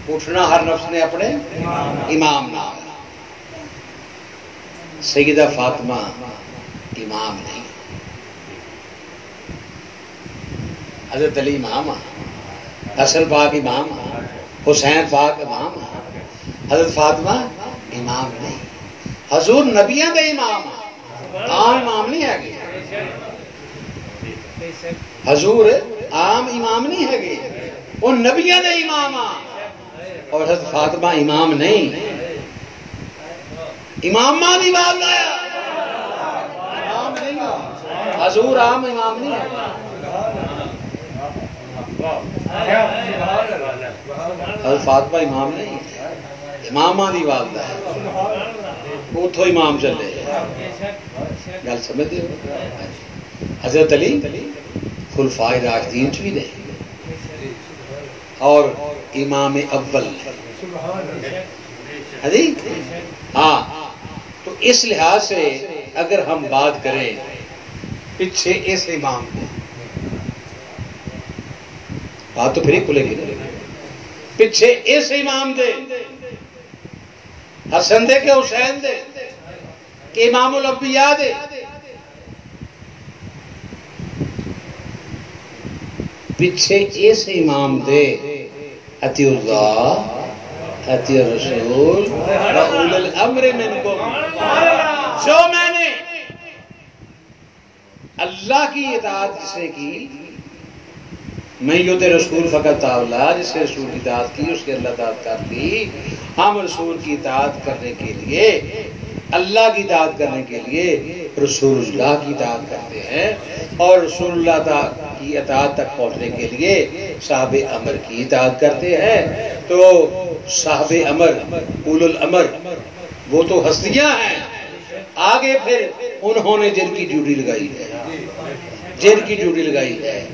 اٹھنا ہر نفس نے اپنے امام نام. سیدہ فاطمہ امام نہیں، حضرت علی امام، حسن پاک امام، حسین پاک امام، حضرت فاطمہ امام نہیں. حضور نبیاں دے امام، عام امام نہیں ہے گے. حضور عام امام نہیں ہے گے، وہ نبیاں دے امام. اور حضرت فاطمہ امام نہیں، امام ماں دی بات لایا، امام نہیں. حضور عام امام نہیں ہے. حضرت فاطمہ امام نہیں، امام ماں دی بات لایا، اتھو امام چلے. گل سمجھ دے. حضرت علی خلفائے راشدین بھی نہیں اور امام اول. ہاں، تو اس لحاظ سے اگر ہم بات کریں پیچھے اس امام کو، بات تو پھر ہی کھلے گی. پیچھے اس امام دے، حسن دے کہ حسین دے کہ امام الانبیاء دے، پیچھے اس امام دے اطیع اللہ اطیع الرسول وَأُولِي الْأَمْرِ مِنْكُمْ. جو میں نے اللہ کی اطاعت جسے کی، میں یوتے رسول فقط اللہ، جس نے رسول کی اطاعت کی اس کے اللہ اطاعت کر لی. ہم رسول کی اطاعت کرنے کے لیے، اللہ کی اطاعت کرنے کے لیے رسول اللہ کی اطاعت کرتے ہیں، اور رسول اللہ کی اطاعت تک پہنچنے کے لیے صاحب امر کی اطاعت کرتے ہیں. تو صاحب امر، اولو الامر، وہ تو ہستیاں ہیں. آگے پھر انہوں نے جن کی ڈیوٹی لگائی ہے،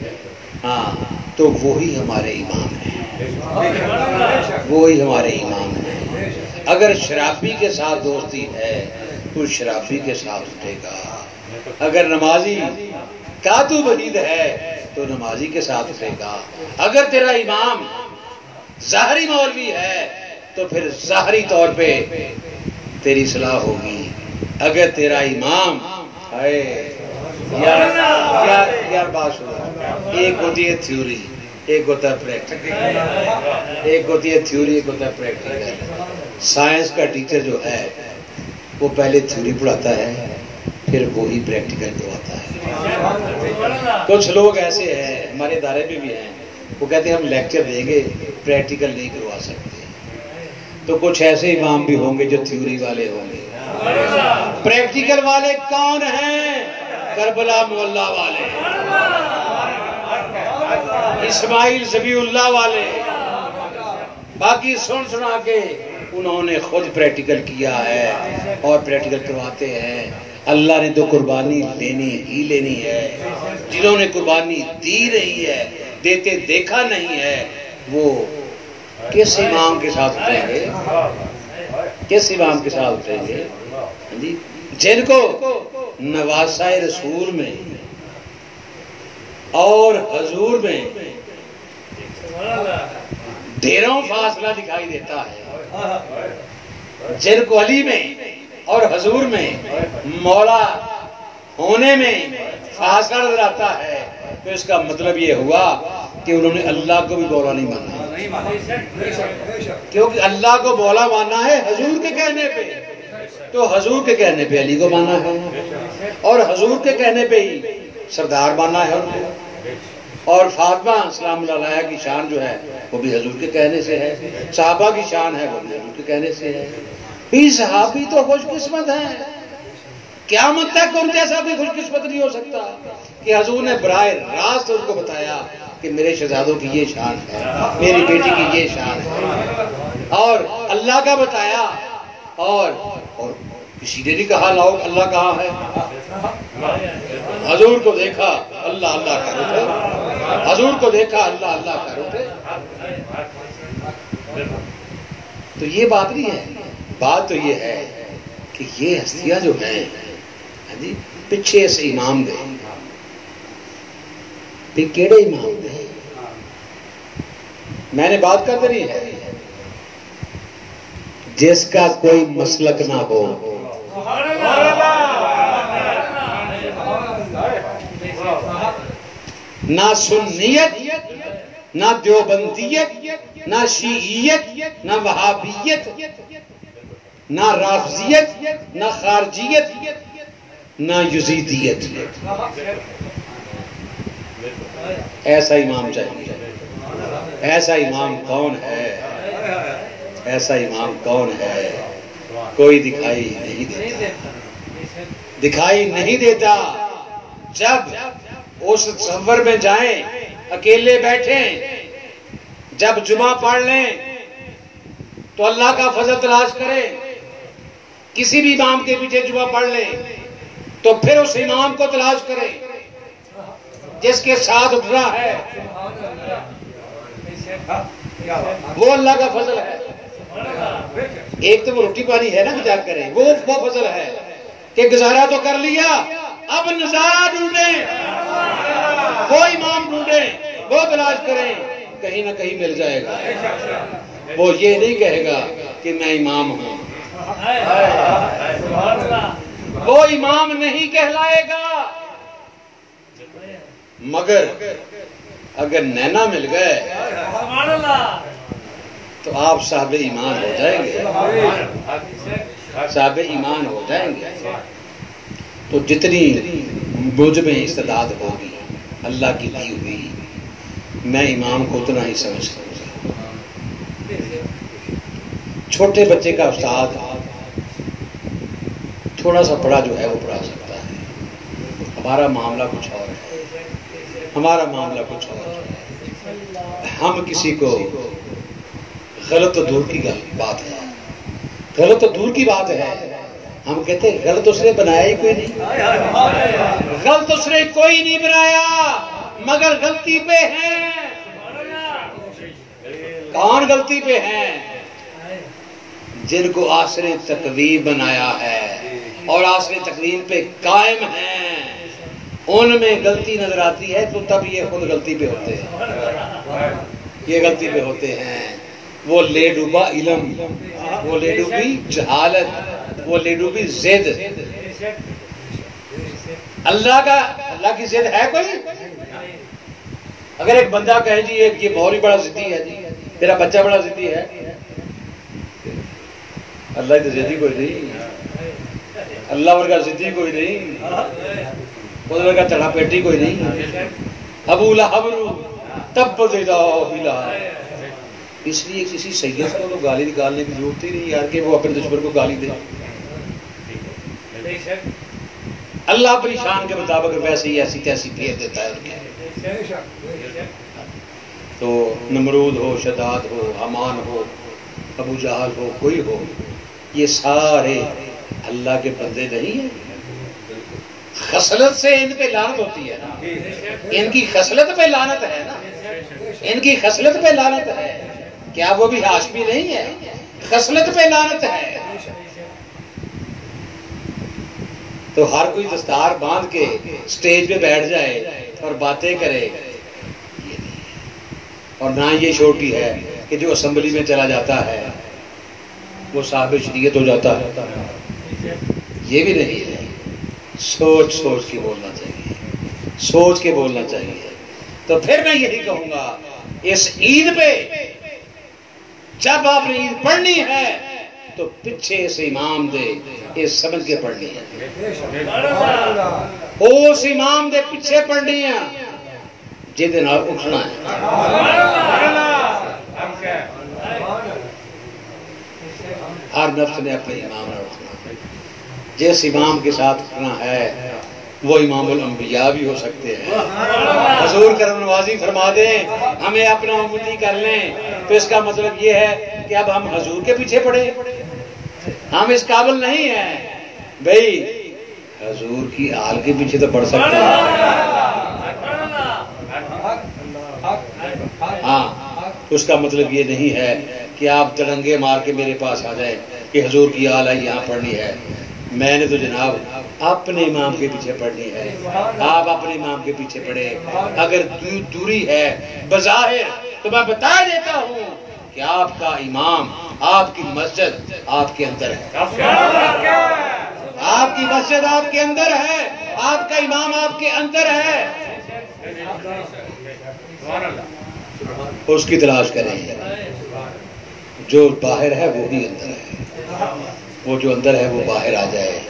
ہاں، تو وہی ہمارے امام ہیں، وہی ہمارے امام ہیں. اگر شرابی کے ساتھ دوستی ہے تو شرابی کے ساتھ اٹھے گا. اگر نمازی کاتو بعید ہے تو نمازی کے ساتھ اٹھے گا. اگر تیرا امام ظاہری مولوی ہے تو پھر ظاہری طور پہ تیری اصلاح ہوگی. اگر تیرا امام یار بات سنو، ایک ہوتی ہے تھیوری، ایک ہوتا ہے پریکٹیکل. ایک ہوتی ہے تھیوری، ایک ہوتا ہے پریکٹیکل. سائنس کا ٹیچر جو ہے وہ پہلے تھیوری پڑھاتا ہے، پھر وہی پریکٹیکل کرواتا ہے. کچھ لوگ ایسے ہیں ہمارے ادارے میں بھی ہیں، وہ کہتے ہیں ہم لیکچر دیں گے پریکٹیکل نہیں کروا سکتے. تو کچھ ایسے امام بھی ہوں گے جو تھیوری والے ہوں گے. پریکٹیکل والے کون ہیں؟ کربلا مولا والے، اسماعیل ذبیح اللہ والے. باقی سن سنا کے انہوں نے خود پریکٹیکل کیا ہے اور پریکٹیکل کرواتے ہیں. اللہ نے تو قربانی لینی ہی لینی ہے. جنہوں نے قربانی دی رہی ہے، دیتے دیکھا نہیں ہے، وہ کس امام کے ساتھ اٹھیں گے؟ کس امام کے ساتھ اٹھیں گے؟ جن کو نواسہ رسول میں اور حضور میں ڈھیروں فاصلہ دکھائی دیتا ہے، جن کو علی میں اور حضور میں مولا ہونے میں فاصلہ نظر آتا ہے، تو اس کا مطلب یہ ہوا کہ انہوں نے اللہ کو بھی مولا نہیں مانا. کیونکہ اللہ کو مولا مانا ہے حضور کے کہنے پہ، تو حضور کے کہنے پہ علی کو مانا ہے، اور حضور کے کہنے پہ ہی سردار مانا ہے ان کو. اور فاطمہ سلام اللہ علیہ کی شان جو ہے وہ بھی حضور کے کہنے سے ہے، صحابہ کی شان ہے وہ بھی حضور کے کہنے سے ہے. یہ صحابی تو خوش قسمت ہیں، قیامت تک ان جیسا بھی خوش قسمت نہیں ہو سکتا کہ حضور نے براہ راست ان کو بتایا کہ میرے شہزادوں کی یہ شان ہے، میری بیٹی کی یہ شان ہے، اور اللہ کا بتایا. اور کسی نے نہیں کہا لاؤ اللہ کہاں ہے. حضور کو دیکھا اللہ اللہ کر اٹھے، حضور کو دیکھا اللہ اللہ کر اٹھے. تو یہ بات نہیں ہے. بات تو یہ ہے کہ یہ ہستیاں جو ہیں پیچھے سے امام دے، پھر کیڑے امام دے. میں نے بات کرتے نہیں ہے، جس کا کوئی مسلک نہ ہو، نہ سنیت، نہ دیوبندیت، نہ شیعیت، نہ وہابیت، نہ رافضیت، نہ خارجیت، نہ یزیدیت، ایسا امام چاہیے۔ ایسا امام کون ہے؟ ایسا امام کون ہے؟ کوئی دکھائی نہیں دیتا، دکھائی نہیں دیتا۔ جب اس تصور میں جائیں، اکیلے بیٹھیں، جب جمعہ پڑھ لیں تو اللہ کا فضل تلاش کریں، کسی بھی امام کے پیچھے جمعہ پڑھ لیں تو پھر اس امام کو تلاش کریں جس کے ساتھ اٹھنا ہے، وہ اللہ کا فضل ہے۔ ایک تو وہ روٹی پانی ہے نا گزار کریں، وہ فضل ہے کہ گزارا تو کر لیا، اب نظارہ ڈھونڈیں، وہ امام ڈھونڈیں، وہ تلاش کریں، کہیں نہ کہیں مل جائے گا۔ وہ یہ نہیں کہے گا کہ میں امام ہوں، وہ امام نہیں کہلائے گا۔ مگر اگر نینا مل گئے تو آپ صاحب ایمان ہو جائیں گے، صاحب ایمان ہو جائیں گے۔ تو جتنی مجھ میں استعداد ہوگی اللہ کی دی ہوئی، میں امام کو اتنا ہی سمجھتا ہوں۔ چھوٹے بچے کا استاد تھوڑا سا پڑھا جو ہے وہ پڑھا سکتا ہے، ہمارا معاملہ کچھ اور ہے، ہمارا معاملہ کچھ اور ہے۔ ہم کسی کو غلط تو دور کی بات ہے، غلط تو دور کی بات ہے، ہم کہتے ہیں غلط اس نے بنایا ہی کوئی نہیں، غلط اس نے کوئی نہیں بنایا، مگر غلطی پہ ہیں۔ کون غلطی پہ ہیں؟ جن کو آثر تقویم بنایا ہے اور آثر تقویم پہ قائم ہیں، ان میں غلطی نظر آتی ہے تو تب یہ خود غلطی پہ ہوتے ہیں، یہ غلطی پہ ہوتے ہیں۔ وہ لے ڈوبا علم، وہ لے ڈوبی جہالت، وہ لے ڈوبی زد۔ اللہ کی زد ہے کوئی؟ اگر ایک بندہ کہے جی یہ مولوی بڑا ضدی ہے، جی تیرا بچہ بڑا ضدی ہے، اللہ تو ضدی کوئی نہیں، اللہ ورگا ضدی کوئی نہیں، اس ورگا چڑھا پیٹی کوئی نہیں۔ ابو لہب تبت یدا، اس لیے کسی سید کو تو گالی نکالنے کی ضرورت ہی نہیں یار کہ وہ اپنے دشمن کو گالی دے۔ اللہ اپنی شان کے مطابق ویسے ہی ایسی تیسی پھیر دیتا ہے۔ تو نمرود ہو، شداد ہو، حمان ہو، ابو جہل ہو، کوئی ہو، یہ سارے اللہ کے بندے نہیں ہیں۔ خصلت سے ان پہ لعنت ہوتی ہے نا، ان کی خصلت پہ لعنت ہے نا، ان کی خصلت پہ لعنت ہے۔ کیا وہ بھی ہاشمی نہیں ہے؟ خصلت پہ لعنت ہے۔ تو ہر کوئی دستار باندھ کے سٹیج پہ بیٹھ جائے اور باتیں کرے، اور نہ یہ چھوٹی ہے کہ جو اسمبلی میں چلا جاتا ہے وہ صاحب شریعت ہو جاتا ہے، یہ بھی نہیں ہے۔ سوچ سوچ کے بولنا چاہیے، سوچ کے بولنا چاہیے۔ تو پھر میں یہی کہوں گا، اس عید پہ جب آپ نے عید پڑھنی ہے تو پیچھے سے امام دے یہ سمجھ کے پڑھنی ہے، اس امام دے پیچھے پڑھنی ہے جہدے نال اٹھنا ہے۔ ہر نفس نے اپنے امام نال اٹھنا، جس امام کے ساتھ اٹھنا ہے وہ امام الانبیاء بھی ہو سکتے ہیں۔ حضور کرم نوازی فرما دیں ہمیں اپنا امتی کر لیں تو اس کا مطلب یہ ہے کہ اب ہم حضور کے پیچھے پڑے، ہم اس قابل نہیں ہیں بھئی حضور کی آل کے پیچھے تو پڑ سکتے ہیں۔ ہاں، اس کا مطلب یہ نہیں ہے کہ آپ تڑنگے مار کے میرے پاس آ جائیں کہ حضور کی آل ہے یہاں پڑھنی ہے۔ میں نے تو جناب اپنے امام کے پیچھے پڑھنی ہے، آپ اپنے امام کے پیچھے پڑھے۔ اگر دوری ہے بظاہر تو میں بتا دیتا ہوں کہ آپ کا امام آپ کی مسجد آپ کے اندر ہے، آپ کی مسجد آپ کے اندر ہے، آپ کا امام آپ کے اندر ہے، اس کی تلاش کریں۔ جو باہر ہے وہ بھی اندر ہے، وہ جو اندر ہے وہ باہر آ جائے۔